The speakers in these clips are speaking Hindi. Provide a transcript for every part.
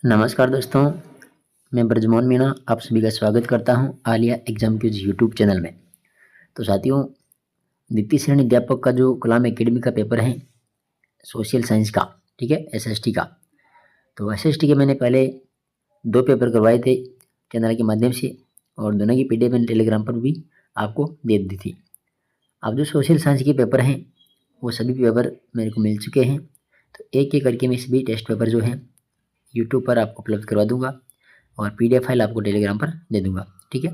नमस्कार दोस्तों, मैं ब्रजमोहन मीणा आप सभी का स्वागत करता हूं Aliya exam cues YouTube channel में। तो साथियों, द्वितीय श्रेणी अध्यापक का जो कलाम एकेडमी का पेपर है सोशल साइंस का, ठीक है, एसएसटी का। तो एसएसटी के मैंने पहले 2 पेपर करवाए थे चैनल के माध्यम से और दोनों की पीडीएफ मैंने टेलीग्राम पर भी आपको दे दी थी। अब जो सोशल साइंस के पेपर हैं वो सभी पेपर मेरे को मिल चुके हैं। तो एक एक करके मैं सभी टेस्ट पेपर जो हैं यूट्यूब पर आपको उपलब्ध करवा दूंगा और पीडीएफ फाइल आपको टेलीग्राम पर दे दूंगा, ठीक है।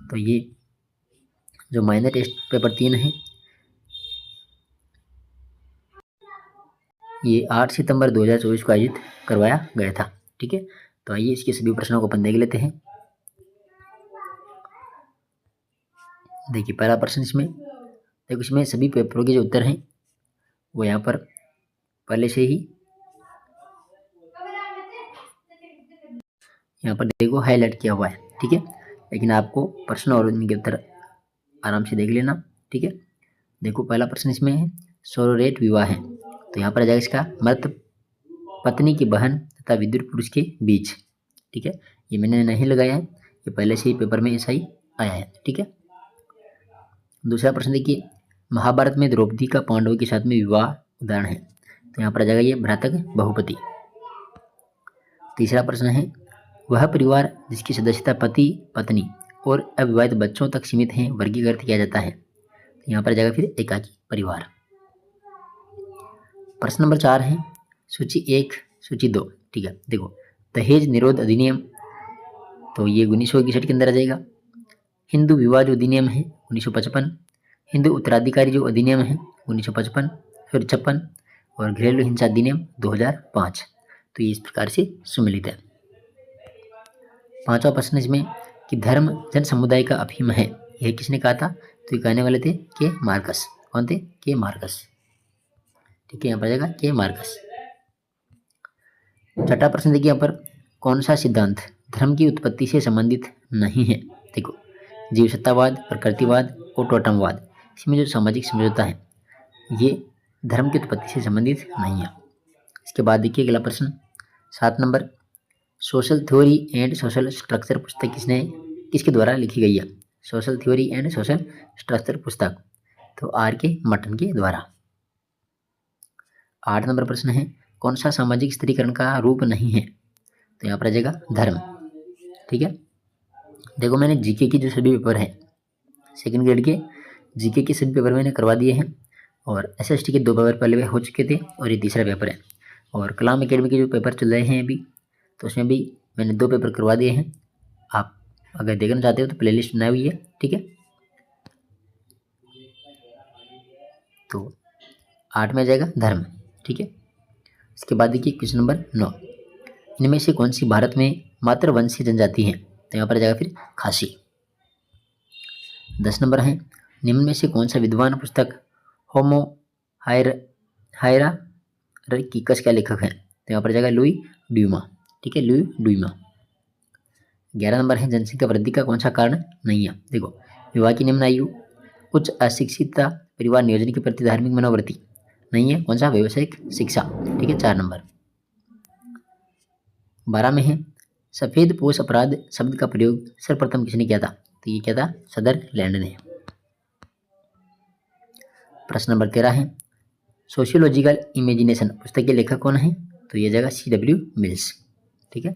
तो ये जो माइनर टेस्ट पेपर 3 है ये 8 सितंबर 2024 को आयोजित करवाया गया था, ठीक है। तो आइए इसके सभी प्रश्नों को अपन देख लेते हैं। देखिए पहला प्रश्न इसमें देखो, इसमें सभी पेपरों के जो उत्तर हैं वो यहाँ पर पहले से ही यहाँ पर देखो हाईलाइट किया हुआ है, ठीक है। लेकिन आपको प्रश्न और उनके उत्तर आराम से देख लेना, ठीक है। देखो पहला प्रश्न इसमें है सोरोरेट विवाह है, तो यहाँ पर आ जाएगा इसका मृत पत्नी की बहन तथा विदुर पुरुष के बीच, ठीक है। ये मैंने नहीं लगाया है, ये पहले से ही पेपर में ऐसा ही आया है, ठीक है। दूसरा प्रश्न देखिए, महाभारत में द्रौपदी का पांडवों के साथ में विवाह उदाहरण है, तो यहाँ पर आ जाएगा ये भ्रातक बहुपति। तीसरा प्रश्न है वह परिवार जिसकी सदस्यता पति पत्नी और अविवाहित बच्चों तक सीमित है वर्गीकृत किया जाता है, तो यहाँ पर आ जाएगा फिर एकाकी परिवार। प्रश्न नंबर 4 है सूची 1 सूची 2, ठीक है। देखो दहेज निरोध अधिनियम, तो ये 1961 के अंदर आ जाएगा। हिंदू विवाह जो अधिनियम है 1955, हिंदू उत्तराधिकारी जो अधिनियम है 1956 और घरेलू हिंसा अधिनियम 2005। तो ये इस प्रकार से सम्मिलित है। पांचवा प्रश्न इसमें कि धर्म जन समुदाय का अफीम है, यह किसने कहा था? तो ये कहने वाले थे के मार्कस। कौन थे? के मार्कस, ठीक है। यहाँ पर जाएगा के मार्कस। छठा प्रश्न देखिए, यहाँ पर कौन सा सिद्धांत धर्म की उत्पत्ति से संबंधित नहीं है? देखो जीवसत्तावाद, प्रकृतिवाद और टोटमवाद, इसमें जो सामाजिक समझौता है ये धर्म की उत्पत्ति से संबंधित नहीं है। इसके बाद देखिए अगला प्रश्न 7 number, social theory and social structure पुस्तक किसके द्वारा लिखी गई है? Social theory and social structure पुस्तक, तो आर के मटन के द्वारा। 8 नंबर प्रश्न है कौन सा सामाजिक स्त्रीकरण का रूप नहीं है? तो यहाँ पर आ जाएगा धर्म, ठीक है। देखो मैंने जीके की जो सभी पेपर है सेकंड ग्रेड के जीके के सभी पेपर मैंने करवा दिए हैं और एसएसटी के 2 पेपर पहले हो चुके थे और ये तीसरा पेपर है। और कलाम एकेडमी के जो पेपर चल रहे हैं अभी, तो उसमें भी मैंने 2 पेपर करवा दिए हैं। आप अगर देखना चाहते हो तो प्लेलिस्ट बनाई हुई है, ठीक है। तो 8 में आ जाएगा धर्म, ठीक है। इसके बाद देखिए क्वेश्चन नंबर 9, इनमें से कौन सी भारत में मातृवंशीय जनजाति है? तो यहाँ पर आ जाएगा फिर खासी। 10 नंबर है निम्न में से कौन सा विद्वान पुस्तक होमो हायरार्किकस का लेखक है? तो यहाँ पर आ जाएगा लुई ड्यूमा, ठीक है, लुई ड्यूमा। 11 नंबर है जनसंख्या वृद्धि का कौन सा कारण नहीं है? देखो विवाह की निम्न आयु, उच्च अशिक्षितता, परिवार नियोजन के प्रति धार्मिक मनोवृत्ति नहीं है। कौन सा? व्यावसायिक शिक्षा, ठीक है, 4 नंबर। 12 में है सफेद पोष अपराध शब्द का प्रयोग सर्वप्रथम किसने किया था? तो ये क्या था? सदरलैंड ने। प्रश्न नंबर 13 है सोशियोलॉजिकल इमेजिनेशन पुस्तक के लेखक कौन है? तो ये जाएगा C.W. मिल्स, ठीक है।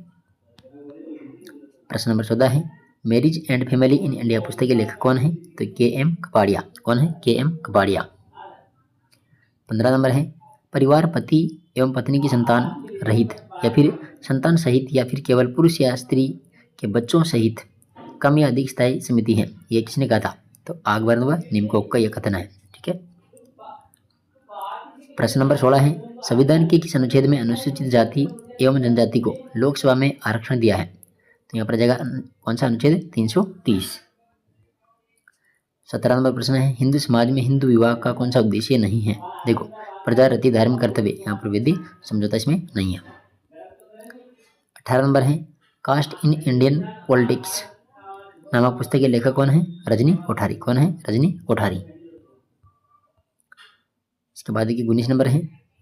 प्रश्न नंबर 14 है marriage and family in India पुस्तक के लेखक कौन है? तो K.M. कपाड़िया। कौन है? K.M. कपाड़िया। 15 नंबर है परिवार पति एवं पत्नी की संतान रहित या फिर संतान सहित या फिर केवल पुरुष या स्त्री के बच्चों सहित कम या अधिक स्थायी समिति है, यह किसने कहा था? तो आगबर्न व निमकोक का यह कथन है, ठीक है। प्रश्न नंबर 16 है संविधान के किस अनुच्छेद में अनुसूचित जाति एवं जनजाति को लोकसभा में आरक्षण दिया है? तो यहाँ पर जाएगा कौन सा अनुच्छेद? 330। 17 नंबर प्रश्न है हिंदू समाज में हिंदू विवाह का कौन सा उद्देश्य नहीं है? देखो प्रजा रति धर्म कर्तव्य, यहाँ पर विधि समझौता इसमें नहीं है। 18 नंबर है कास्ट इन इंडियन पॉलिटिक्स नामक पुस्तक के लेखक कौन है? रजनी कोठारी। कौन है? रजनी कोठारी। इसके बाद देखिए 19 नंबर है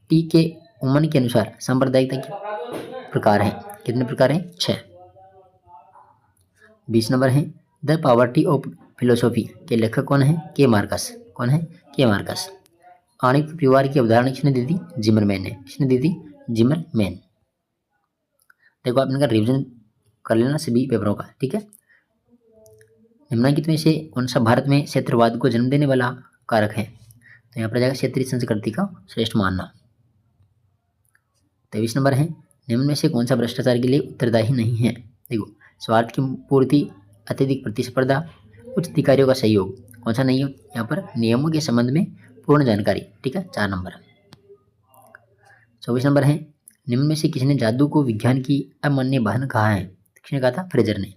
टी के उमन के अनुसार सांप्रदायिकता के प्रकार है, कितने प्रकार हैं? 6। 20 नंबर है द पॉवर्टी ऑफ फिलोसॉफी के लेखक कौन है? के मार्कस। कौन है? के मार्कस। आणविक परिवार की अवधारणा किसने दी थी? जिमरमैन ने। किसने दी थी? जिमरमैन। देखो आप इनका रिवीजन कर लेना सभी पेपरों का, ठीक है। निम्नलिखित में से कौन सा भारत में क्षेत्रवाद को जन्म देने वाला कारक है? तो यहाँ पर जाएगा क्षेत्रीय संस्कृति का श्रेष्ठ मानना। 23 नंबर है निम्न में से कौन सा भ्रष्टाचार के लिए उत्तरदायी नहीं है? देखो स्वार्थ की पूर्ति, अत्यधिक प्रतिस्पर्धा, उच्च अधिकारियों का सहयोग। कौन सा नहीं है यहाँ पर? नियमों के संबंध में पूर्ण जानकारी, ठीक है। 4 नंबर। 24 नंबर है निम्न में से किसने जादू को विज्ञान की अमान्य बहन कहा है? किसने कहा था? फ्रेजर ने।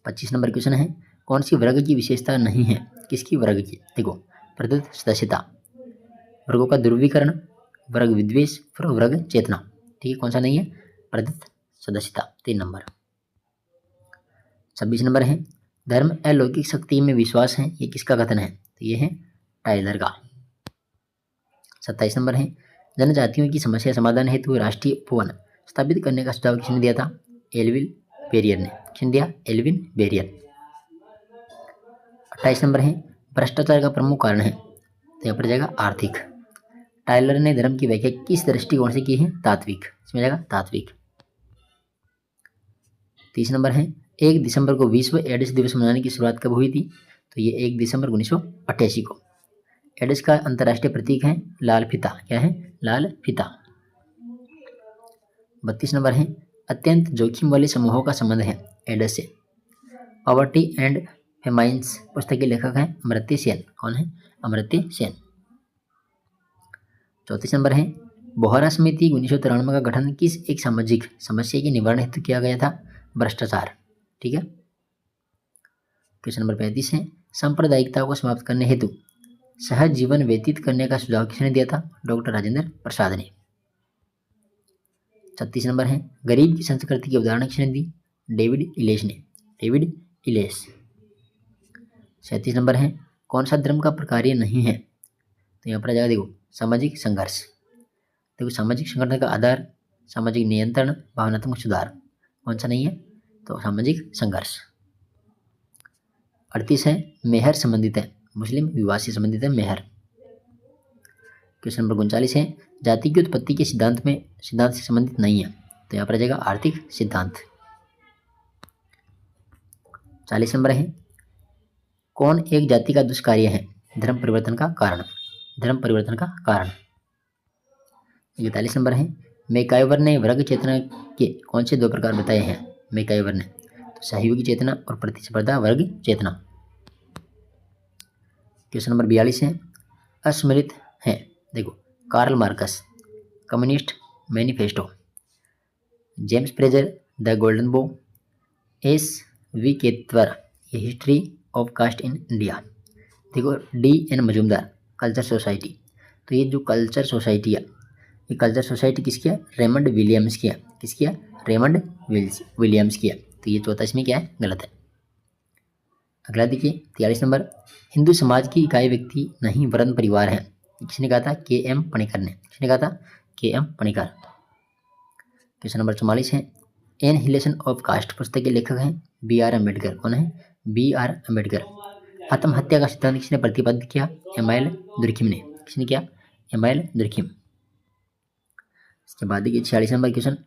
25 नंबर क्वेश्चन है कौन सी वर्ग की विशेषता नहीं है? किसकी वर्ग की? देखो प्रदत्त सदस्यता, वर्गों का ध्रुवीकरण, वर्ग विद्वेष और वर्ग चेतना, ठीक है। कौन सा नहीं है? प्रदत्त सदस्यता। 3 नंबर। 26 नंबर है धर्म अलौकिक शक्ति में विश्वास है, ये किसका कथन है? तो ये है टाइलर का। 27 नंबर है जनजातियों की समस्या समाधान हेतु राष्ट्रीय उपवन स्थापित करने का सुझाव किसने दिया था? एल्विन बेरियर ने। किसने दिया? Alvin barrier. 28 नंबर है भ्रष्टाचार का प्रमुख कारण है, तो यहाँ पर जाएगा आर्थिक। टाइलर ने धर्म की व्याख्या किस दृष्टिकोण से की है? तात्विक। इसमें जाएगा तात्विक। 30 नंबर है 1 दिसंबर को विश्व एड्स दिवस मनाने की शुरुआत कब हुई थी? तो ये 1 दिसंबर 1988 को। एड्स का अंतर्राष्ट्रीय प्रतीक है लाल फीता। क्या है? लाल फीता। 32 नंबर है अत्यंत जोखिम वाले समूहों का संबंध है एड्स से। पॉवर्टी एंड फेमाइन्स पुस्तक के लेखक हैं अमर्त्य सेन। कौन है? अमर्त्य सेन। 34 नंबर है बोहरा समिति 1993 का गठन किस एक सामाजिक समस्या के निवारण हेतु किया गया था? भ्रष्टाचार, ठीक है। क्वेश्चन नंबर 35 है सांप्रदायिकता को समाप्त करने हेतु सहज जीवन व्यतीत करने का सुझाव किसने दिया था? डॉक्टर राजेंद्र प्रसाद ने। 36 नंबर है गरीब की संस्कृति की अवधारणा किसने दी? डेविड इलेस ने। डेविड इलेस। 37 नंबर है कौन सा धर्म का प्रकार्य नहीं है? तो यहाँ पर आ जाएगा देखो सामाजिक संघर्ष। देखो सामाजिक संगठन का आधार सामाजिक नियंत्रण, भावनात्मक सुधार। कौन सा नहीं है? तो सामाजिक संघर्ष। 38 है मेहर संबंधित है, मुस्लिम विवाह से संबंधित है मेहर। क्वेश्चन नंबर 39 है जाति की उत्पत्ति के सिद्धांत से संबंधित नहीं है, तो यहाँ पर आ जाएगा आर्थिक सिद्धांत। 40 नंबर है कौन एक जाति का दुष्कार्य है? धर्म परिवर्तन का कारण। धर्म परिवर्तन का कारण। 41 नंबर है मैकाइवर ने वर्ग चेतना के कौन से 2 प्रकार बताए हैं? मैकाइवर ने तो सहयोगी चेतना और प्रतिस्पर्धा वर्ग चेतना। क्वेश्चन नंबर 42 है अस्मृत है, देखो Karl Marx communist manifesto, James Frazer the golden bough, S V Ketkar ये history of caste in India. देखो D N Majumdar culture society. तो ये जो कल्चर सोसाइटी है ये कल्चर सोसाइटी किसकी है? रेमंड विलियम्स की है। किसकी है? रेमंड विलियम्स की है। तो ये चौथा इसमें क्या है? गलत है। अगला देखिए 43 नंबर हिंदू समाज की इकाई व्यक्ति नहीं वर्ण परिवार है, किसने कहा था? के एम पणिकर ने। किसने कहा था? के एम पणिकर। क्वेश्चन नंबर 44 है एनहिलेशन ऑफ कास्ट पुस्तक के लेखक हैं बी आर अम्बेडकर। कौन है? B R Ambedkar. आत्महत्या का सिद्धांत किसने प्रतिपादित किया? एमाइल दुर्खिम ने। किसने किया? Amyl Durkheim. इसके बाद देखिए 46 नंबर क्वेश्चन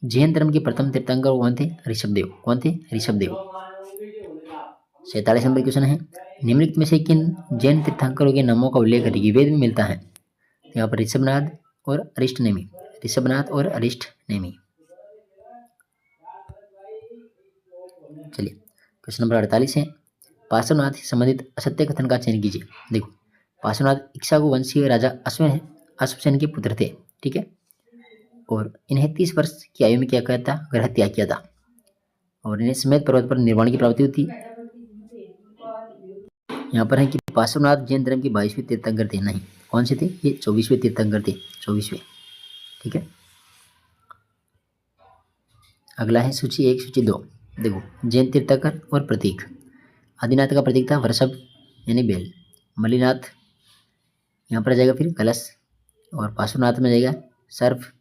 जैन धर्म के प्रथम तीर्थंकर कौन थे? ऋषभदेव। कौन थे? ऋषभदेव। 47 नंबर क्वेश्चन है निम्नलिखित में से किन जैन तीर्थंकरों के नामों का उल्लेख ऋग्वेद में मिलता है? तो यहाँ पर ऋषभनाथ और अरिष्ट नेमी। ऋषभनाथ और अरिष्ट नेमी। चलिए क्वेश्चन नंबर 48 है पार्श्वनाथ से संबंधित असत्य कथन का चयन कीजिए। देखो पार्श्वनाथ इक्ष्वाकु वंशीय राजा अश्वसेन के पुत्र थे, ठीक है। और इन्हें 30 वर्ष की आयु में क्या किया था? ग्रह त्याग किया था और इन्हें समेत पर्वत पर निर्वाण की प्राप्ति होती। यहाँ पर है कि पार्श्वनाथ जैन धर्म के 22वें तीर्थंकर थे। नहीं, कौन से थे? ये 24वें तीर्थंकर थे। 24वें, ठीक है। अगला है सूची 1 सूची 2। देखो जैन तीर्थंकर और प्रतीक। आदिनाथ का प्रतीक था वृषभ यानी बैल। मलिनाथ यहाँ पर आ जाएगा फिर कलश और पार्श्वनाथ में जाएगा सर्फ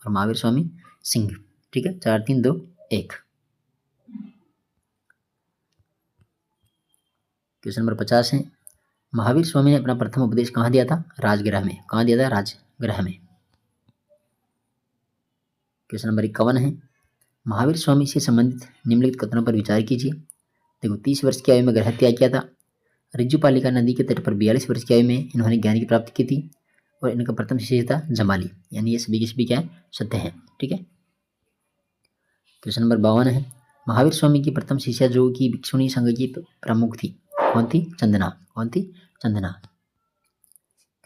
और महावीर स्वामी सिंह। ठीक है, 4 3 2 1। क्वेश्चन नंबर 50 है, महावीर स्वामी ने अपना प्रथम उपदेश कहाँ दिया था? राजगृह में। कहाँ दिया था? राजगृह में। क्वेश्चन नंबर 51 है, महावीर स्वामी से संबंधित निम्नलिखित कथनों पर विचार कीजिए। देखो, 30 वर्ष की आयु में ग्रह त्याग किया था। रिज्जुपालिका नदी के तट पर 42 वर्ष की आयु में इन्होंने ज्ञान की प्राप्ति की थी और इनका प्रथम शिष्य था जमाली। यानी ये सभी के सभी क्या है? सत्य है। ठीक है। क्वेश्चन नंबर 52 है, महावीर स्वामी की प्रथम शिष्या जो कि भिक्षुणी संघ की प्रमुख थी, कौन थी? चंदना। कौन थी? चंदना।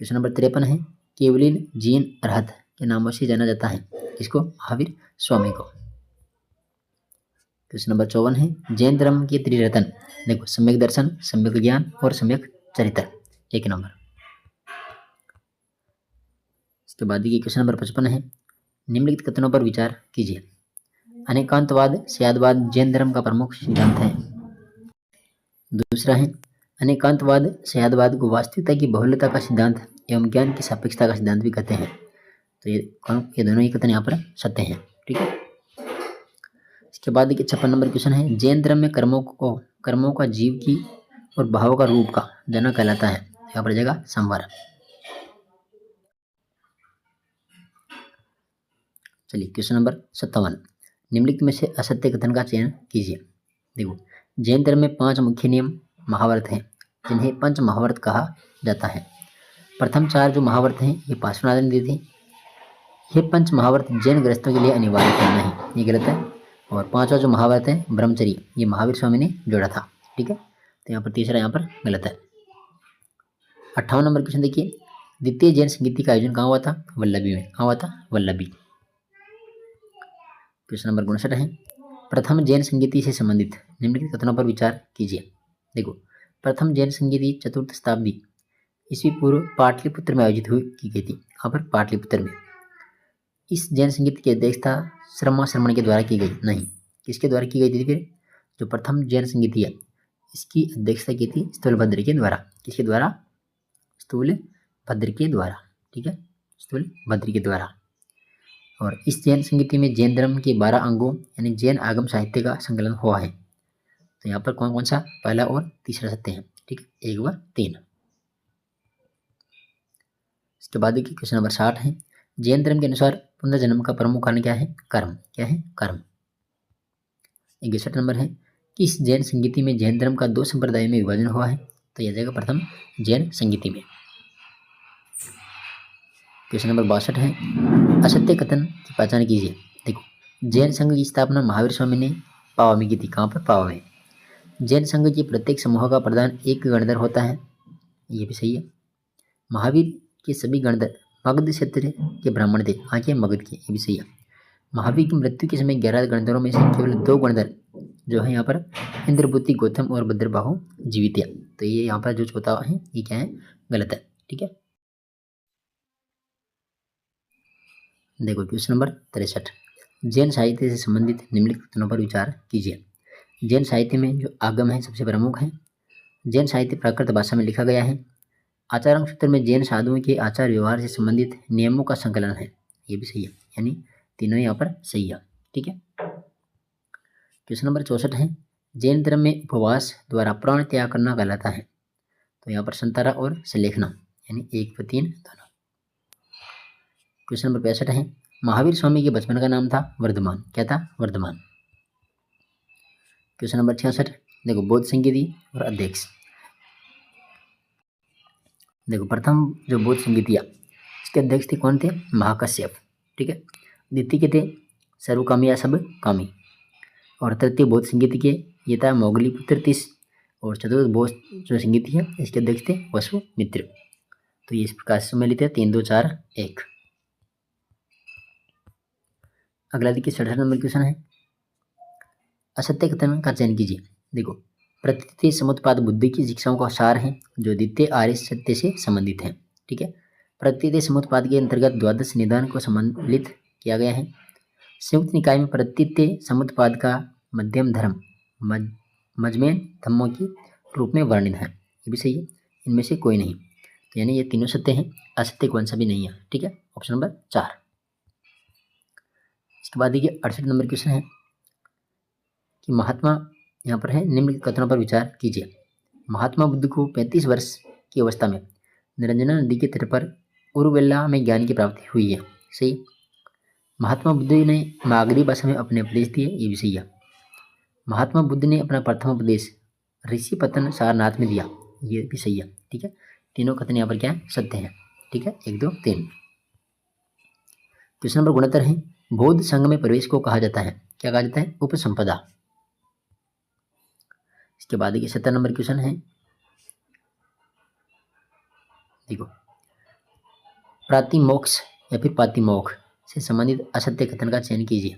क्वेश्चन नंबर 53 है, केवलिन जीन अरहत के नामों से जाना जाता है इसको? महावीर स्वामी को। क्वेश्चन नंबर 54 है, जैन धर्म के त्रिरत्न। देखो, सम्यक दर्शन, सम्यक ज्ञान और सम्यक चरित्र। 1 नंबर। इसके बाद देखिए क्वेश्चन नंबर 55 है, निम्नलिखित कथनों पर विचार कीजिए। अनेकांतवाद स्यादवाद जैन धर्म का प्रमुख सिद्धांत है। दूसरा है, अनेकांतवाद स्यादवाद को वास्तविकता की बहुल्यता का सिद्धांत एवं ज्ञान की सापेक्षता का सिद्धांत भी कहते हैं। तो ये दोनों ही कथन यहाँ पर सत्य हैं। ठीक है। इसके बाद देखिए 56 नंबर क्वेश्चन है, जैन धर्म में कर्मों का जीव की और भाव का रूप का जनक कहलाता है। यहाँ पर जाएगा संवर। चलिए क्वेश्चन नंबर 57, निम्नलिखित में से असत्य कथन का चयन कीजिए। देखो, जैन धर्म में 5 मुख्य नियम महाव्रत हैं जिन्हें पंच महाव्रत कहा जाता है। प्रथम 4 जो महाव्रत हैं ये पार्श्वनाथ ने दिए थे। ये पंच महाव्रत जैन गृहस्थों के लिए अनिवार्य है, नहीं, ये गलत है। और 5वां जो महाव्रत है ब्रह्मचर्य, ये महावीर स्वामी ने जोड़ा था। ठीक है, तो यहाँ पर तीसरा यहाँ पर गलत है। 58 नंबर क्वेश्चन देखिए, द्वितीय जैन संगीति का आयोजन कहाँ हुआ था? वल्लभी में। कहाँ हुआ था? वल्लभी। क्वेश्चन नंबर 59 है, प्रथम जैन संगीति से संबंधित निम्नलिखित कथनों पर विचार कीजिए। देखो, प्रथम जैन संगीति 4th शताब्दी ईस्वी पूर्व पाटलिपुत्र में आयोजित की गई थी। यहाँ पर पाटलिपुत्र में। इस जैन संगीत की अध्यक्षता श्रमण के द्वारा की गई, नहीं, किसके द्वारा की गई थी? फिर जो प्रथम जैन संगीति है इसकी अध्यक्षता की थी स्थूलभद्र के द्वारा। किसके द्वारा? स्थूलभद्र के द्वारा। ठीक है, स्थूलभद्र के द्वारा। और इस जैन संगीति में जैन धर्म के 12 अंगों यानी जैन आगम साहित्य का संकलन हुआ है। तो यहाँ पर कौन कौन सा पहला और तीसरा सत्य है? ठीक है, 1 व 3। इसके बाद देखिए क्वेश्चन नंबर 60 है, जैन धर्म के अनुसार पुनर्जन्म का प्रमुख कारण क्या है? कर्म। क्या है? कर्म। 61 नंबर है, कि इस जैन संगीति में जैन धर्म का 2 संप्रदाय में विभाजन हुआ है। तो यह जाएगा प्रथम जैन संगीति में। क्वेश्चन नंबर 62 है, असत्य कथन की पहचान कीजिए। देखो, जैन संघ की स्थापना महावीर स्वामी ने पावा में की थी। कहाँ पर? पावा में। जैन संघ के प्रत्येक समूह का प्रधान एक गणधर होता है। ये भी सही है। महावीर के सभी गणधर मगध क्षेत्र के ब्राह्मण थे। हाँ, के मगध के, ये भी सही है। महावीर की मृत्यु के समय 11 गणधरों में से केवल 2 गणधर जो है यहाँ पर इंद्रबुद्धि गौतम और भद्रबाहु जीवित है। तो ये यहाँ पर जो चौथा है ये क्या है? गलत है। ठीक है। देखो क्वेश्चन नंबर 63, जैन साहित्य से संबंधित निम्नलिखित कथनों पर विचार कीजिए। जैन साहित्य में जो आगम है सबसे प्रमुख है। जैन साहित्य प्राकृत भाषा में लिखा गया है। आचार्य सूत्र में जैन साधुओं के आचार व्यवहार से संबंधित नियमों का संकलन है। ये भी सही है, यानी तीनों यहाँ पर सही है। ठीक है। क्वेश्चन नंबर 64 है, जैन धर्म में उपवास द्वारा प्राण त्याग करना कहलाता है। तो यहाँ पर संतारा और सलेखना, यानी 1 व 3 दोनों। क्वेश्चन नंबर 65 है, महावीर स्वामी के बचपन का नाम था वर्धमान। क्या था? वर्धमान। क्वेश्चन नंबर 66, देखो, बौद्ध संगीति और अध्यक्ष। देखो, प्रथम जो बौद्ध संगीतिया इसके अध्यक्ष थे कौन थे? महाकश्यप। ठीक है। द्वितीय के थे सर्वकामी या सब कामी। और तृतीय बौद्ध संगीति के ये था मोगली पुत्र तीस। और चतुर्थ बौद्ध जो संगीति है इसके अध्यक्ष थे वसुमित्र। तो ये इस प्रकार से सम्मिलित है 3 2 4 1। अगला देखिए 67 नंबर क्वेश्चन है, असत्य कथन का चयन कीजिए। देखो, प्रतीति समुत्पाद बुद्धि की शिक्षाओं का सार है जो द्वितीय आर्य सत्य से संबंधित है। ठीक है। प्रतीति समुत्पाद के अंतर्गत द्वादश निदान को सम्मिलित किया गया है। संयुक्त निकाय में प्रतीति समुत्पाद का मध्यम धर्म मजमेन धम्मों के रूप में वर्णित है। ये भी सही है, इनमें से कोई नहीं। तो यानी ये तीनों सत्य हैं, असत्य कौन सा भी नहीं है। ठीक है, ऑप्शन नंबर 4। इसके बाद देखिए 68 नंबर क्वेश्चन है कि महात्मा, यहाँ पर है, निम्नलिखित कथनों पर विचार कीजिए। महात्मा बुद्ध को 35 वर्ष की अवस्था में निरंजना नदी के तट पर उरुवेला में ज्ञान की प्राप्ति हुई है। सही। महात्मा बुद्ध ने मागधी भाषा में अपने उपदेश दिए, ये भी सही है। महात्मा बुद्ध ने अपना प्रथम उपदेश ऋषिपतन सारनाथ में दिया, ये भी सही है। ठीक है, तीनों कथन यहाँ पर क्या है, सत्य है। ठीक है, 1, 2, 3। क्वेश्चन नंबर 69 है, बौद्ध संघ में प्रवेश को कहा जाता है, क्या कहा जाता है, उपसंपदा। इसके बाद 70 नंबर क्वेश्चन है, देखो, प्रातिमोक्ष या फिर पातिमोक्ष से संबंधित असत्य कथन का चयन कीजिए।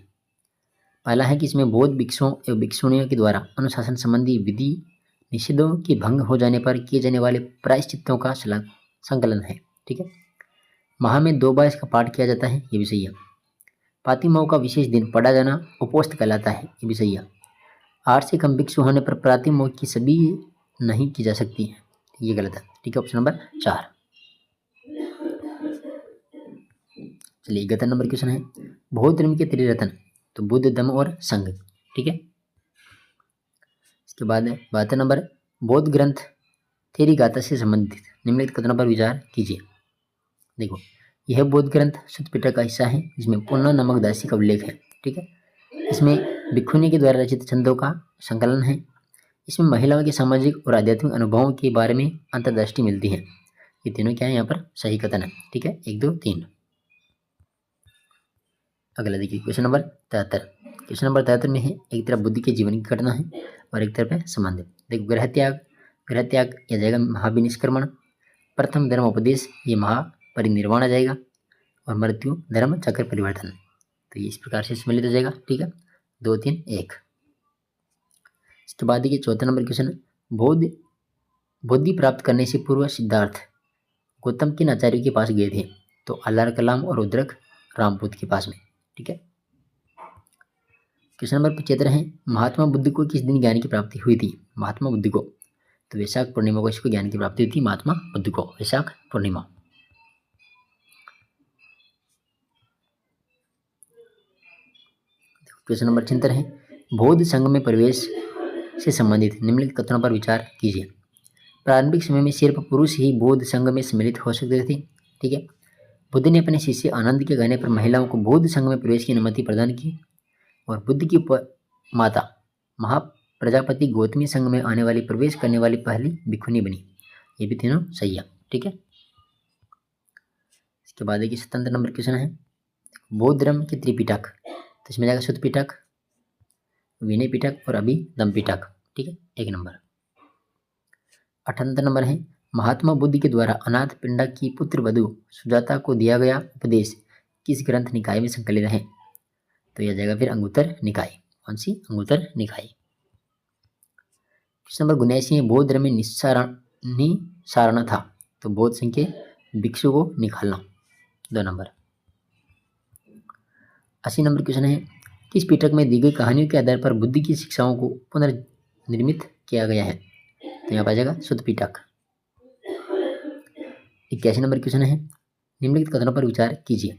पहला है कि इसमें बौद्ध भिक्षुओं एवं भिक्षुणियों के द्वारा अनुशासन संबंधी विधि निषेधों की भंग हो जाने पर किए जाने वाले प्रायश्चित्तों का संकलन है। ठीक है, माह में 2 बार इसका पाठ किया जाता है, ये भी सही है। पातिमोक्ष का विशेष दिन पढ़ा जाना उपोस्त कहलाता है, ये भी सही है। 8 से कम भिक्षु होने पर प्रातिमोक्ष की सभी नहीं की जा सकती है, ये गलत है। ठीक है, ऑप्शन नंबर 4। चलिए 71 नंबर क्वेश्चन है, बौद्ध धर्म के त्रिरत्न, तो बुद्ध, धम्म और संघ। ठीक है, इसके बाद 72 नंबर, बौद्ध ग्रंथ थेरी गाथा से संबंधित निम्नलिखित कथनों पर विचार कीजिए। देखो, यह बौद्ध ग्रंथ सुत्त पिटक का हिस्सा है, जिसमें पूर्णा नामक दासी का उल्लेख है। ठीक है, इसमें भिक्षुनी के द्वारा रचित छंदों का संकलन है। इसमें महिलाओं के सामाजिक और आध्यात्मिक अनुभवों के बारे में अंतर्दृष्टि मिलती है। ये तीनों क्या है, यहाँ पर सही कथन है। ठीक है, 1, 2, 3। अगला देखिए क्वेश्चन नंबर 73। क्वेश्चन नंबर 73 में है, एक तरफ बुद्ध के जीवन की घटना है और एक तरफ है संबंध। देखो, ग्रह त्याग या जाएगा महाविनिष्क्रमण, प्रथम धर्म उपदेश ये महापरिनिर्वाण आ जाएगा, और मृत्यु धर्म चक्र परिवर्तन, तो ये इस प्रकार से सम्मिलित हो जाएगा। ठीक है, 2, 3, 1। इसके बाद देखिए 74 नंबर क्वेश्चन, बोधि प्राप्त करने से पूर्व सिद्धार्थ गौतम किन आचार्यों के पास गए थे, तो अल्लाह कलाम और उद्रक रामपूत के पास में। ठीक है, क्वेश्चन नंबर 75 है, महात्मा बुद्ध को किस दिन ज्ञान की प्राप्ति हुई थी, महात्मा बुद्ध को, तो वैशाख पूर्णिमा को इसको ज्ञान की प्राप्ति हुई थी, महात्मा बुद्ध को, वैशाख पूर्णिमा। क्वेश्चन नंबर 76 है, बौद्ध संघ में प्रवेश से संबंधित निम्नलिखित कथनों पर विचार कीजिए। प्रारंभिक समय में सिर्फ पुरुष ही बौद्ध संघ में सम्मिलित हो सकते थे। ठीक है, बुद्ध ने अपने शिष्य आनंद के कहने पर महिलाओं को बौद्ध संघ में प्रवेश की अनुमति प्रदान की, और बुद्ध की माता महाप्रजापति गौतमी संघ में आने वाली प्रवेश करने वाली पहली भिक्षुणी बनी। ये भी तीनों सही है। ठीक है, इसके बाद एक 77 नंबर क्वेश्चन है, बौद्ध धर्म के त्रिपिटक, तो इसमें जाएगा सुत्त पिटक, विनय पिटक और अभिधम्म पिटक। ठीक है, 1 नंबर। 78 नंबर है, महात्मा बुद्ध के द्वारा अनाथ पिंडा की पुत्र वधु सुजाता को दिया गया उपदेश किस ग्रंथ निकाय में संकलित है, तो यह जाएगा फिर अंगुत्तर निकाय। कौन सी, अंगुत्तर निकाय। क्वेश्चन नंबर 79 है, बौद्ध धर्म में निस्सारण था, तो बौद्ध संघ के भिक्षु को निकालना, 2 नंबर। 80 नंबर क्वेश्चन है, किस पिटक में दी गई कहानियों के आधार पर बुद्ध की शिक्षाओं को पुनर्निर्मित किया गया है, तो यहाँ पर जाएगा सुत्त पिटक। 81 नंबर क्वेश्चन है, निम्नलिखित कथनों पर विचार कीजिए।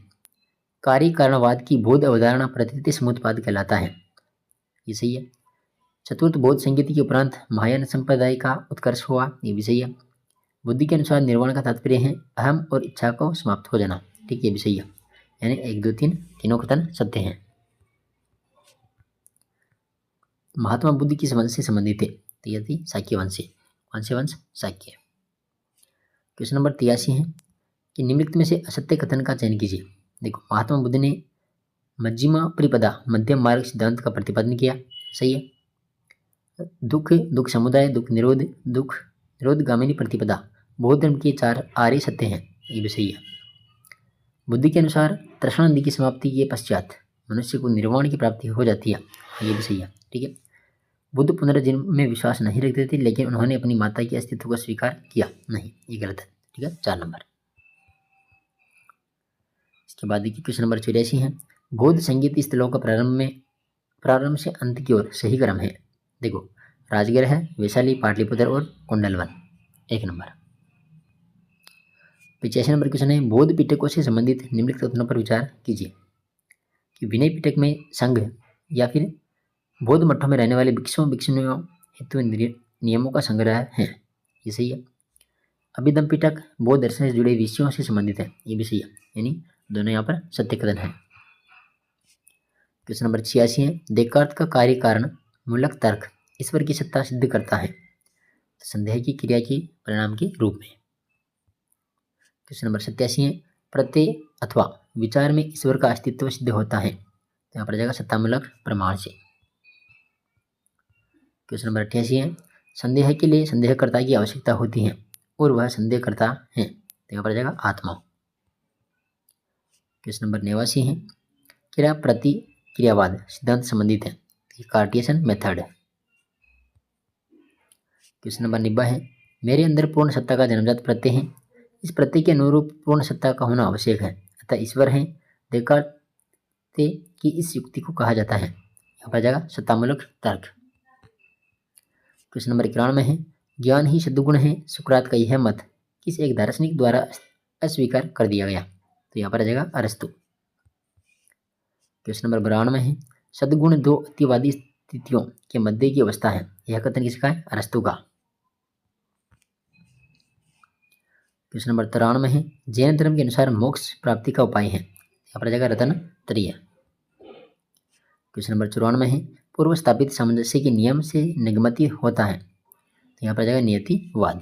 कार्य कारणवाद की बौद्ध अवधारणा प्रतीति समुत्पाद कहलाता है, ये सही है। चतुर्थ बौद्ध संगीति के उपरांत महायान संप्रदाय का उत्कर्ष हुआ, ये भी सही है। बुद्धि के अनुसार निर्वाण का तात्पर्य है अहम और इच्छा को समाप्त हो जाना। ठीक, ये भी सही है। यानी 1, 2, 3 तीनों कथन सत्य हैं। महात्मा बुद्ध किस वंश से संबंधित थे, तो यह थी शाक्य वंश से। कौन से वंश, शाक्य। क्वेश्चन नंबर 83 है कि निम्नलिखित में से असत्य कथन का चयन कीजिए। देखो, महात्मा बुद्ध ने मज्जिमा परिपदा मध्यम मार्ग सिद्धांत का प्रतिपादन किया, सही है। दुख समुदाय, दुख निरोध गामिनी प्रतिपदा बौद्ध धर्म के 4 आर्य सत्य हैं, ये भी सही है। बुद्ध के अनुसार तृष्णा नदी की समाप्ति के पश्चात मनुष्य को निर्वाण की प्राप्ति हो जाती है, ये भी सही है। ठीक है, बुद्ध पुनर्जन्म में विश्वास नहीं रखते थे, लेकिन उन्होंने अपनी माता के अस्तित्व को स्वीकार किया नहीं, ये गलत है। ठीक है, 4 नंबर। इसके बाद देखिए क्वेश्चन नंबर 84 है, बौद्ध संगीत स्थलों का प्रारंभ से अंत की ओर सही क्रम है। देखो, राजगीर है, वैशाली, पाटलिपुत्र और कुंडलवन, 1 नंबर। 85 नंबर क्वेश्चन है, बौद्ध पिटकों से संबंधित निम्नलिखित कथनों पर विचार कीजिए कि विनय पिटक में संघ या फिर बौद्ध मठों में रहने वाले भिक्षुओं भिक्षुणियों हेतु नियमों का संग्रह है, ये सही है। अभिधम पिटक बौद्ध दर्शन से जुड़े विषयों से संबंधित है, ये भी सही है, यानी दोनों यहाँ पर सत्य कथन है। क्वेश्चन नंबर 86 है, देकार्त का कार्य कारण मूलक तर्क ईश्वर की सत्ता सिद्ध करता है, संदेह की क्रिया के परिणाम के रूप में। क्वेश्चन नंबर 87 है, प्रत्यय अथवा विचार में ईश्वर का अस्तित्व सिद्ध होता है, तो यहाँ पर जाएगा सत्तामूलक प्रमाण से। क्वेश्चन नंबर 88 है, संदेह के लिए संदेहकर्ता की आवश्यकता होती है और वह संदेहकर्ता है, तो यहाँ पर जाएगा आत्मा। क्वेश्चन नंबर 89 है, क्रिया प्रतिक्रियावाद सिद्धांत संबंधित है, कार्टेशियन मेथड। क्वेश्चन नंबर 90 है, मेरे अंदर पूर्ण सत्ता का जन्मजात प्रत्यय है, इस प्रत्यय के अनुरूप पूर्ण सत्ता का होना आवश्यक है, अतः ईश्वर है, देकार्त की इस युक्ति को कहा जाता है, यहाँ पर जाएगा सत्तामूलक तर्क। क्वेश्चन नंबर 91 है, ज्ञान ही सद्गुण है, सुकरात का यह मत किस एक दार्शनिक द्वारा अस्वीकार कर दिया गया, तो यहाँ पर आ जाएगा अरस्तु। क्वेश्चन नंबर 92 है, सद्गुण दो अतिवादी स्थितियों के मध्य की अवस्था है, यह कथन किसका है, अरस्तु का। क्वेश्चन नंबर 93 है, जैन धर्म के अनुसार मोक्ष प्राप्ति का उपाय है, यहाँ पर आ जाएगा रतन त्रय। क्वेश्चन नंबर 94 है, पूर्व स्थापित सामंजस्य के नियम से निगमति होता है, तो यहाँ पर आ जाएगा नियतिवाद।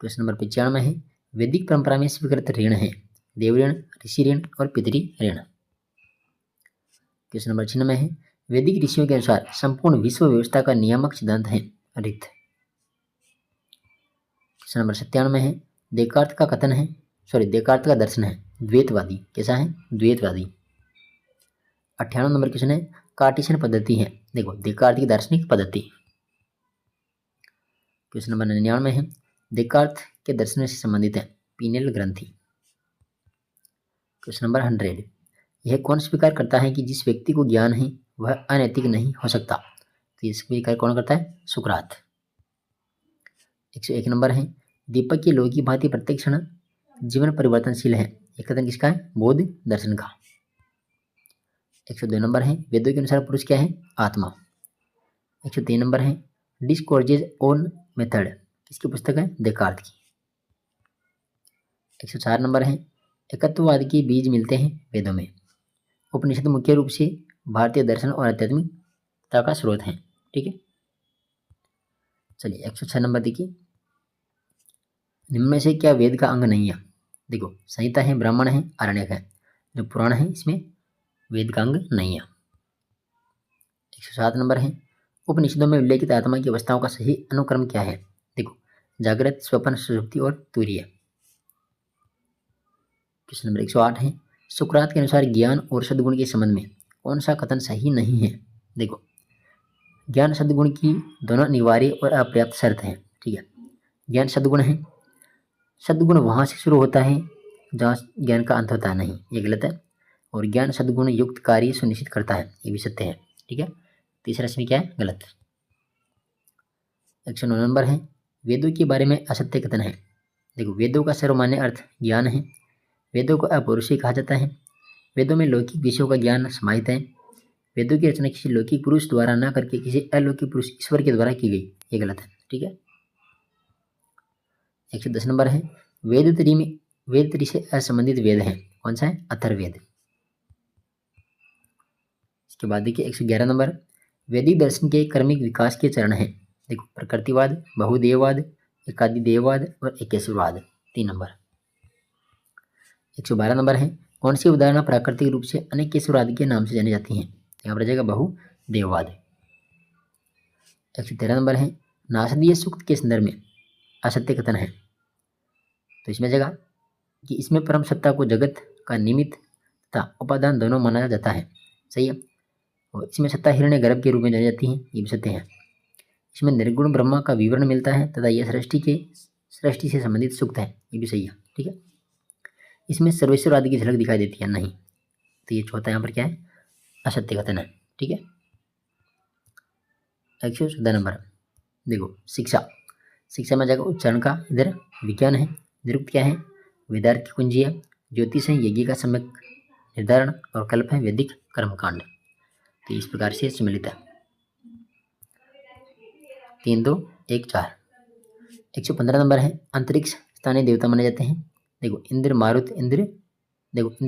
क्वेश्चन नंबर 95 है, वैदिक परंपरा में स्वीकृत ऋण है, देव ऋण, ऋषि ऋण और पितृ ऋण। क्वेश्चन नंबर 96 है, वैदिक ऋषियों के अनुसार संपूर्ण विश्व व्यवस्था का नियामक सिद्धांत है ऋत। क्वेश्चन नंबर 97 है, देकार्त का कथन है, देकार्त का दर्शन है द्वैतवादी, कैसा है, द्वैतवादी। 98 नंबर क्वेश्चन है, कार्टेशियन पद्धति है, देखो देकार्त की दार्शनिक पद्धति। क्वेश्चन नंबर 99 है, देकार्त के दर्शन से संबंधित है, पीनेल ग्रंथि। क्वेश्चन नंबर 100, यह कौन स्वीकार करता है कि जिस व्यक्ति को ज्ञान है वह अनैतिक नहीं हो सकता, तो ये स्वीकार कौन करता है, सुकरात। 101 नंबर है, दीपक की लोह की भांति प्रत्येक क्षण जीवन परिवर्तनशील है, यह कथन किसका है, बौद्ध दर्शन का। 102 नंबर है, वेदों के अनुसार पुरुष क्या है, आत्मा। 103 नंबर है, डिस्कोर्जेज ऑन मेथड किसकी पुस्तक है, देकार्त की। 104 नंबर है, एकत्ववाद के बीज मिलते हैं वेदों में, उपनिषद मुख्य रूप से भारतीय दर्शन और आध्यात्मिकता का स्रोत है, ठीक है। चलिए 106 नंबर देखिए, निम्न में से क्या वेद का अंग नहीं है, देखो संहिता है, ब्राह्मण है, आरण्यक है, जो पुराण है इसमें वेद का अंग नहीं है। 107 नंबर है, उपनिषदों में उल्लेखित आत्मा की अवस्थाओं का सही अनुक्रम क्या है, देखो जागृत, स्वप्न, सुषुप्ति और तुरीय। क्वेश्चन नंबर 108 है, सुकरात के अनुसार ज्ञान और सद्गुण के संबंध में कौन सा कथन सही नहीं है, देखो ज्ञान सद्गुण की दोनों अनिवार्य और अपर्याप्त शर्त है, ठीक है। ज्ञान सद्गुण है, सद्गुण वहाँ से शुरू होता है जहाँ ज्ञान का अंत होता नहीं, ये गलत है। और ज्ञान सद्गुण युक्त कार्य सुनिश्चित करता है, ये भी सत्य है, ठीक है। तीसरा इसमें क्या है, गलत। 109 नंबर है, वेदों के बारे में असत्य कथन है, देखो वेदों का सर्वमान्य अर्थ ज्ञान है, वेदों को अपौरुषीय कहा जाता है, वेदों में लौकिक विषयों का ज्ञान समाहित है, वेदों की रचना किसी लौकिक पुरुष द्वारा न करके किसी अलौकिक पुरुष ईश्वर के द्वारा की गई, ये गलत है, ठीक है। 110 नंबर है, वेद तरी से असंबंधित वेद है, कौन सा है, अथर्ववेद। इसके बाद देखिए 111 नंबर, वैदिक दर्शन के क्रमिक विकास के चरण है, देखो प्रकृतिवाद, बहुदेववाद, एकादिदेववाद और एकेश्वरवाद, 3 नंबर। 112 नंबर है, कौन सी उदाहरण प्राकृतिक रूप से अनेकेश्वरवाद के नाम से जानी जाती हैं, यहाँ पर जाएगा बहुदेववाद। 113 नंबर है, नासदीय सूक्त के संदर्भ में असत्य कथन है, तो इसमें जगह कि इसमें परम सत्ता को जगत का निमित्त तथा उपादान दोनों माना जाता है, सही है। और इसमें सत्ता हिरण्यगर्भ के रूप में जानी जाती है, ये भी सत्य है। इसमें निर्गुण ब्रह्मा का विवरण मिलता है तथा यह सृष्टि से संबंधित सूक्त है, ये भी सही है, ठीक है। इसमें सर्वेश्वरवाद की झलक दिखाई देती है, नहीं, तो ये चौथा यहाँ पर क्या है, असत्य कथन है, ठीक है। 114 नंबर, देखो शिक्षा में जाएगा उच्चारण का, इधर विज्ञान है, निरुक्त क्या है, वेदार्थ की कुंजी है, ज्योतिष है, यज्ञ का सम्यक निर्धारण और कल्प है वैदिक कर्मकांड। तो इस प्रकार से सम्मिलित है। 3 2 1 4। 115 नंबर है अंतरिक्ष स्थानीय देवता माने जाते हैं। देखो इंद्र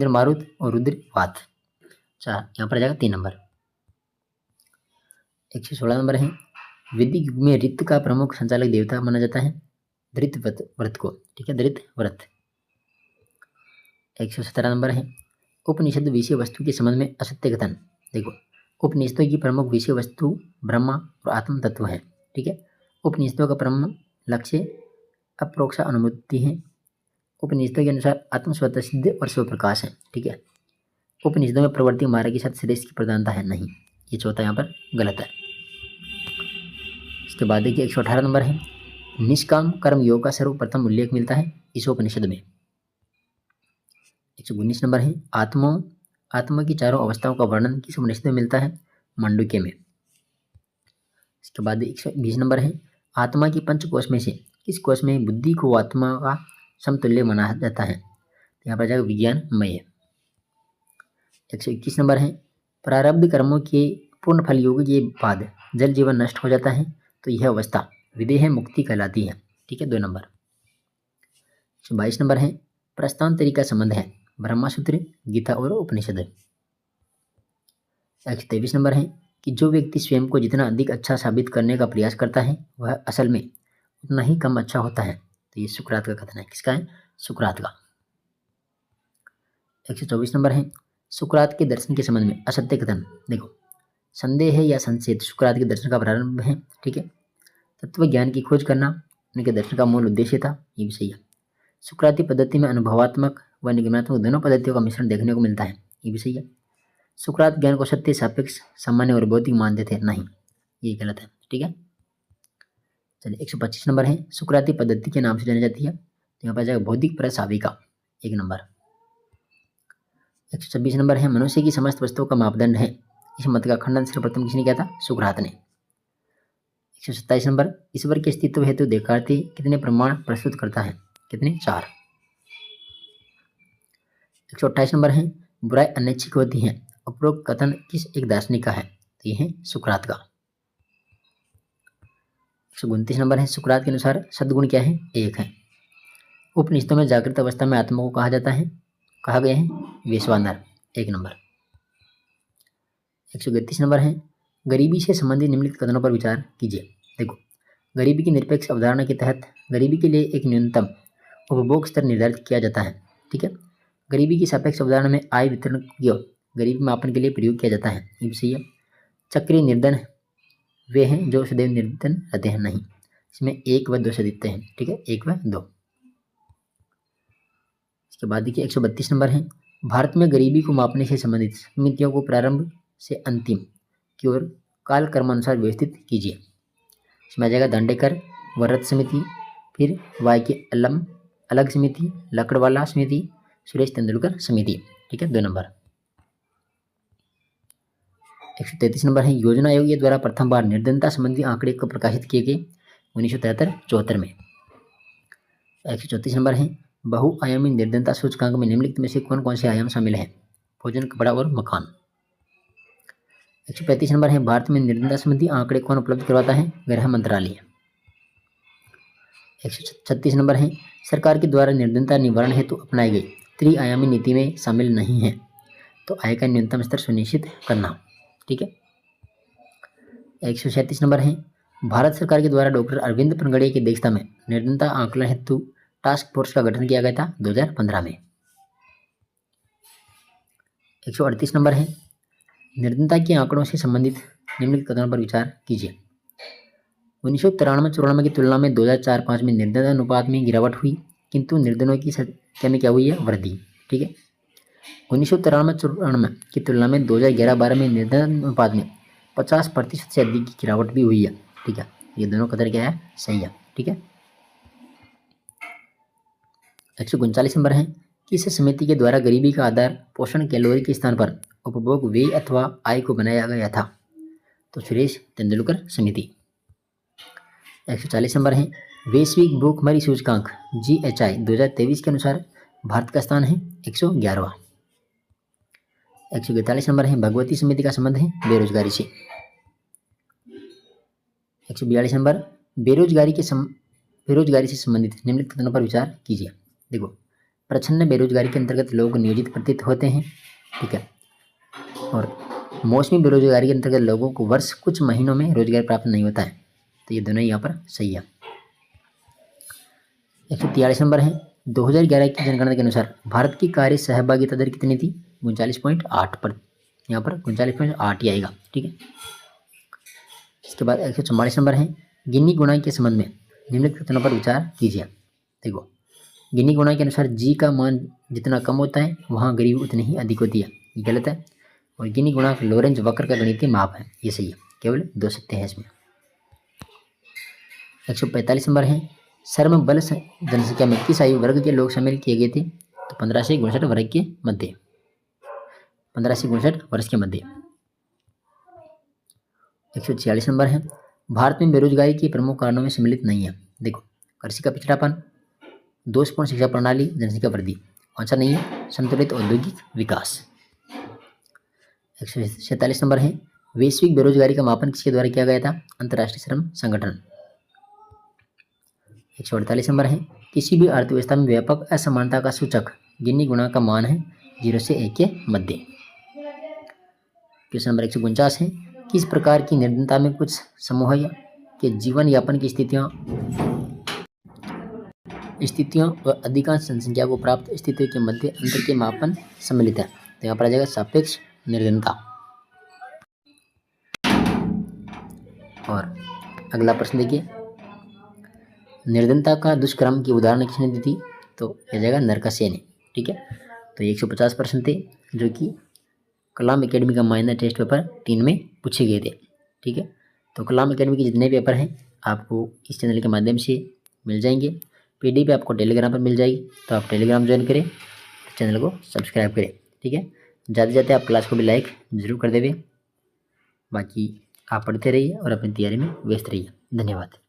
मारुत और रुद्र वात। 4 यहाँ पर आ जाएगा 3 नंबर। 116 नंबर है वैदिक युग में ऋत का प्रमुख संचालक देवता माना जाता है धृत व्रत को। ठीक है, धृत व्रत। 117 नंबर है उपनिषद विषय वस्तु के संबंध में असत्य कथन। देखो उपनिषदों की प्रमुख विषय वस्तु ब्रह्मा और आत्म तत्व है। ठीक है, उपनिषदों का प्रमुख लक्ष्य अप्रोक्ष अनुभूति है। उपनिषदों के अनुसार आत्म स्वतः सिद्ध और स्वप्रकाश है। ठीक है, उपनिषदों में प्रवर्ती मार्ग के साथ श्रेष्ठ की प्रधानता है नहीं। ये चौथा यहाँ पर गलत है। इसके बाद देखिए 118 नंबर है निष्काम कर्म योग का सर्वप्रथम उल्लेख मिलता है ईशोपनिषद में। 119 नंबर है आत्मा की चारों अवस्थाओं का वर्णन किस उपनिषद में मिलता है मांडुक्य में। इसके बाद 120 नंबर है आत्मा की पंचकोश में से किस कोश में बुद्धि को आत्मा का समतुल्य माना जाता है। यहाँ पर जाएगा विज्ञानमय। 121 नंबर है प्रारब्ध कर्मों के पूर्ण फल योग के बाद जल जीवन नष्ट हो जाता है तो यह अवस्था विदेह मुक्ति कहलाती है। ठीक है, 2 नंबर। 122 नंबर है प्रस्थान का संबंध है ब्रह्मसूत्र गीता और उपनिषद। 123 नंबर है कि जो व्यक्ति स्वयं को जितना अधिक अच्छा साबित करने का प्रयास करता है वह असल में उतना ही कम अच्छा होता है। तो ये सुकरात का कथन है। किसका है? सुकरात का। 124 नंबर है सुकरात के दर्शन के संबंध में असत्य कथन। देखो संदेह है या संशय सुकरात के दर्शन का प्रारंभ है। ठीक है, तत्व ज्ञान की खोज करना उनके दर्शन का मूल उद्देश्य था। ये भी सही है। सुकराती पद्धति में अनुभवात्मक व निगमनात्मक दोनों पद्धतियों का मिश्रण देखने को मिलता है। ये भी सही है। सुकरात ज्ञान को सत्य सापेक्ष सामान्य और बौद्धिक मानते थे नहीं, ये गलत है। ठीक है, चलिए 125 नंबर है सुकराती पद्धति के नाम से जानी जाती है। तो यहाँ पर जाएगा बौद्धिक प्रसाविका 1 नंबर। 126 नंबर है मनुष्य की समस्त वस्तुओं का मापदंड है। इस मत का खंडन सर्वप्रथम किसने किया था? सुकरात ने। 127 नंबर ईश्वर के अस्तित्व हेतु देकार्ती कितने प्रमाण प्रस्तुत करता है? कितने? 4। 128 नंबर है बुराई अनैच्छिक होती है। उपरोक्त कथन किस एक दार्शनिक का है? तो ये है सुकरात का। 129 नंबर है सुकरात के अनुसार सद्गुण क्या है? 1 है। उपनिषदों में जागृत अवस्था में आत्मा को कहा गया है वैश्वानर। 1 नंबर। 131 नंबर है गरीबी से संबंधित निम्नलिखित कथनों पर विचार कीजिए। देखो गरीबी की निरपेक्ष अवधारणा के तहत गरीबी के लिए एक न्यूनतम उपभोग स्तर निर्धारित किया जाता है। ठीक है, गरीबी की सापेक्ष अवधारणा में आय वितरण को गरीबी मापन के लिए प्रयोग किया जाता है। ये भी सही है। चक्रीय निर्धन वे हैं जो सदैव निर्धन रहते हैं नहीं, इसमें 1 व 2 से दिखते हैं। ठीक है, 1 व 2। इसके बाद देखिए 132 नंबर है भारत में गरीबी को मापने से संबंधित समितियों को प्रारंभ से अंतिम की ओर काल क्रमानुसार व्यवस्थित कीजिए। इसमें आ जाएगा दांडेकर वरत समिति, फिर वाई के अलग समिति, लकड़वाला समिति, सुरेश तेंदुलकर समिति। ठीक है, 2 नंबर। 133 नंबर है योजना आयोग के द्वारा प्रथम बार निर्धनता संबंधी आंकड़े को प्रकाशित किए गए 1973-74 में। 134 नंबर है बहुआयामी निर्धनता सूचकांक में निम्नलिखित में से कौन कौन से आयाम शामिल हैं? भोजन, कपड़ा और मकान। 135 नंबर है भारत में निर्धनता संबंधी आंकड़े कौन उपलब्ध करवाता है? गृह मंत्रालय। 136 नंबर है सरकार के द्वारा निर्धनता निवारण हेतु अपनाई गई त्रिआयामी नीति में शामिल नहीं है तो आय का न्यूनतम स्तर सुनिश्चित करना। ठीक है। 137 नंबर है भारत सरकार के द्वारा डॉक्टर अरविंद पनगड़िया की अध्यक्षता में निर्धनता आंकलन हेतु टास्क फोर्स का गठन किया गया था 2015 में। 138 नंबर है निर्धनता के आंकड़ों से संबंधित निम्नलिखित कथनों पर विचार कीजिए। 1993-94 की तुलना में 2004-05 में निर्धनता अनुपात में गिरावट हुई किंतु निर्धनों की संख्या में क्या हुई है? वृद्धि। ठीक है। 1993-94 की तुलना में 2011-12 में निर्धनता अनुपात में 50% से अधिक की गिरावट भी हुई है। ठीक है, ये दोनों कथन क्या है? सही है। ठीक है। 139 नंबर है किस समिति के द्वारा गरीबी का आधार पोषण कैलोरी के स्थान पर उपभोग व्यय अथवा आय को बनाया गया था? तो सुरेश तेंदुलकर समिति। 140 नंबर है वैश्विक भूखमरी सूचकांक GHI 2023 के अनुसार भारत का स्थान है 111वां। 142 नंबर है, भगवती समिति का संबंध है बेरोजगारी से। 142 नंबर, बेरोजगारी से संबंधित निम्नलिखित कथनों पर विचार कीजिए। देखो, प्रच्छन्न बेरोजगारी के अंतर्गत लोग नियोजित प्रतीत होते हैं, ठीक है, और मौसमी बेरोजगारी के अंतर्गत लोगों को वर्ष कुछ महीनों में रोजगार प्राप्त नहीं होता है, तो ये दोनों यहाँ पर सही है। 143 नंबर है, 2011 की जनगणना के अनुसार भारत की कार्य सहभागिता दर कितनी थी? 39.8 पर, यहाँ पर 39.8 ही आएगा, ठीक है। इसके बाद 144 नंबर है, गिनी गुणांक के संबंध में निम्नलिखित कथनों पर विचार कीजिए। देखो, गिनी गुणांक के अनुसार जी का मान जितना कम होता है वहाँ गरीबी उतनी ही अधिक होती है, ये गलत है। और गिनी गुणांक लोरेंज वक्र का गणितीय माप है, ये सही है, केवल 2 सत्य है इसमें। 145 नंबर है, श्रम बल जनसंख्या में किस आयु वर्ग के लोग शामिल किए गए थे? तो 15 से 59 वर्ग के मध्य, 15 से 59 वर्ष के मध्य। 146 नंबर है, भारत में बेरोजगारी के प्रमुख कारणों में सम्मिलित नहीं है। देखो, कृषि का पिछड़ापन, दोषपूर्ण शिक्षा प्रणाली, जनसंख्या वृद्धि। आंसर नहीं है संतुलित औद्योगिक विकास। 147 नंबर है, वैश्विक बेरोजगारी का मापन किसके द्वारा किया गया था? अंतर्राष्ट्रीय श्रम संगठन। 148 नंबर है, किसी भी अर्थव्यवस्था में व्यापक असमानता का सूचक गिनी गुणांक का मान है 0 से 1 के मध्य। क्वेश्चन नंबर 149 है, किस प्रकार की निर्धनता में कुछ समूह के जीवन यापन की स्थितियों व अधिकांश जनसंख्या को प्राप्त स्थितियों के मध्य अंतर के मापन सम्मिलित है? तो यहाँ पर आ जाएगा सापेक्ष निर्धनता। और अगला प्रश्न देखिए, निर्धनता का दुष्कर्म की उदाहरण किसने दी थी? तो यह जाएगा नरकासेन ने, ठीक है। तो 150 प्रश्न थे जो कि कलाम एकेडमी का माइनर टेस्ट पेपर 3 में पूछे गए थे, ठीक है। तो कलाम एकेडमी के जितने पेपर हैं आपको इस चैनल के माध्यम से मिल जाएंगे। पीडीएफ आपको टेलीग्राम पर मिल जाएगी, तो आप टेलीग्राम ज्वाइन करें, चैनल को सब्सक्राइब करें, ठीक है। जाते जाते आप क्लास को भी लाइक जरूर कर देवे। बाकी आप पढ़ते रहिए और अपनी तैयारी में व्यस्त रहिए। धन्यवाद।